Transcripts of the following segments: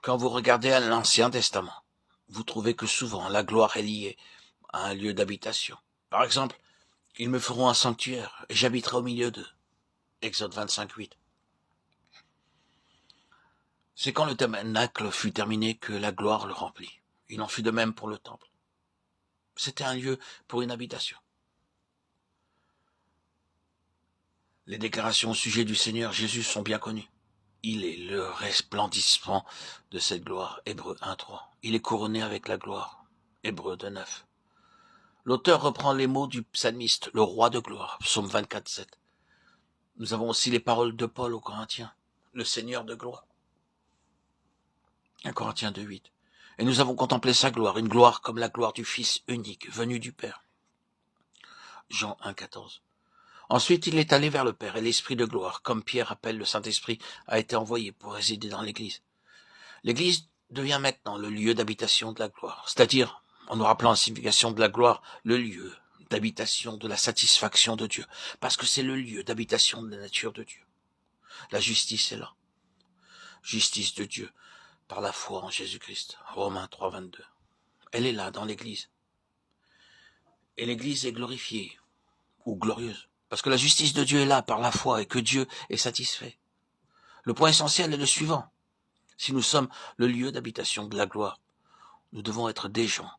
Quand vous regardez à l'Ancien Testament, vous trouvez que souvent la gloire est liée à un lieu d'habitation. Par exemple, ils me feront un sanctuaire et j'habiterai au milieu d'eux. Exode 25:8. C'est quand le tabernacle fut terminé que la gloire le remplit. Il en fut de même pour le temple. C'était un lieu pour une habitation. Les déclarations au sujet du Seigneur Jésus sont bien connues. Il est le resplendissement de cette gloire. Hébreux 1:3. Il est couronné avec la gloire. Hébreux 2:9. L'auteur reprend les mots du psalmiste, le roi de gloire, psaume 24:7. Nous avons aussi les paroles de Paul aux Corinthiens, le Seigneur de gloire. 1 Corinthiens 2:8. Et nous avons contemplé sa gloire, une gloire comme la gloire du Fils unique, venu du Père. Jean 1:14. Ensuite, il est allé vers le Père et l'Esprit de gloire, comme Pierre appelle le Saint-Esprit, a été envoyé pour résider dans l'Église. L'Église devient maintenant le lieu d'habitation de la gloire, c'est-à-dire, en nous rappelant la signification de la gloire, le lieu d'habitation de la satisfaction de Dieu, parce que c'est le lieu d'habitation de la nature de Dieu. La justice est là. Justice de Dieu par la foi en Jésus-Christ. Romains 3:22. Elle est là dans l'Église. Et l'Église est glorifiée ou glorieuse, parce que la justice de Dieu est là par la foi et que Dieu est satisfait. Le point essentiel est le suivant. Si nous sommes le lieu d'habitation de la gloire, nous devons être des gens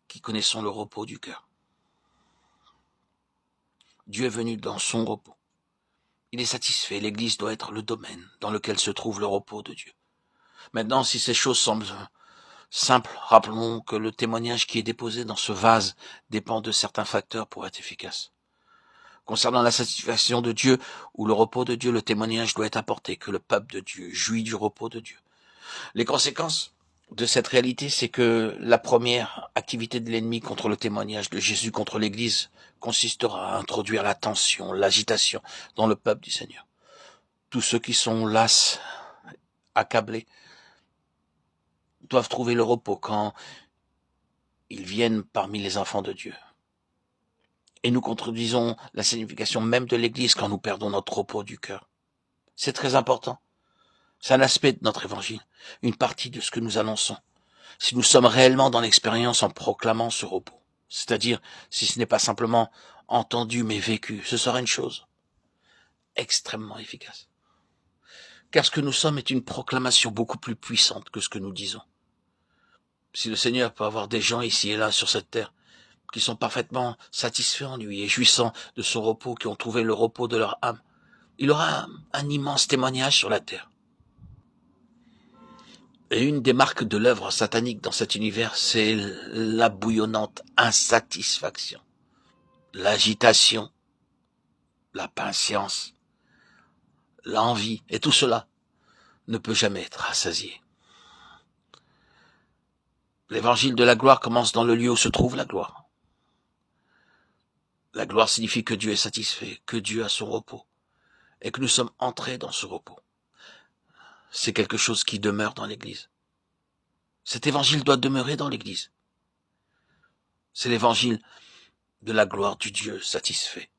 qui connaissons le repos du cœur. Dieu est venu dans son repos. Il est satisfait. L'Église doit être le domaine dans lequel se trouve le repos de Dieu. Maintenant, si ces choses semblent simples, rappelons que le témoignage qui est déposé dans ce vase dépend de certains facteurs pour être efficace. Concernant la satisfaction de Dieu ou le repos de Dieu, le témoignage doit être apporté que le peuple de Dieu jouit du repos de Dieu. Les conséquences de cette réalité, c'est que la première activité de l'ennemi contre le témoignage de Jésus contre l'Église consistera à introduire la tension, l'agitation dans le peuple du Seigneur. Tous ceux qui sont las, accablés, doivent trouver le repos quand ils viennent parmi les enfants de Dieu. Et nous contredisons la signification même de l'Église quand nous perdons notre repos du cœur. C'est très important. C'est un aspect de notre évangile, une partie de ce que nous annonçons. Si nous sommes réellement dans l'expérience en proclamant ce repos, c'est-à-dire si ce n'est pas simplement entendu mais vécu, ce sera une chose extrêmement efficace. Car ce que nous sommes est une proclamation beaucoup plus puissante que ce que nous disons. Si le Seigneur peut avoir des gens ici et là sur cette terre qui sont parfaitement satisfaits en lui et jouissant de son repos, qui ont trouvé le repos de leur âme, il aura un immense témoignage sur la terre. Et une des marques de l'œuvre satanique dans cet univers, c'est la bouillonnante insatisfaction, l'agitation, la patience, l'envie, et tout cela ne peut jamais être rassasié. L'évangile de la gloire commence dans le lieu où se trouve la gloire. La gloire signifie que Dieu est satisfait, que Dieu a son repos, et que nous sommes entrés dans ce repos. C'est quelque chose qui demeure dans l'Église. Cet évangile doit demeurer dans l'Église. C'est l'évangile de la gloire du Dieu satisfait.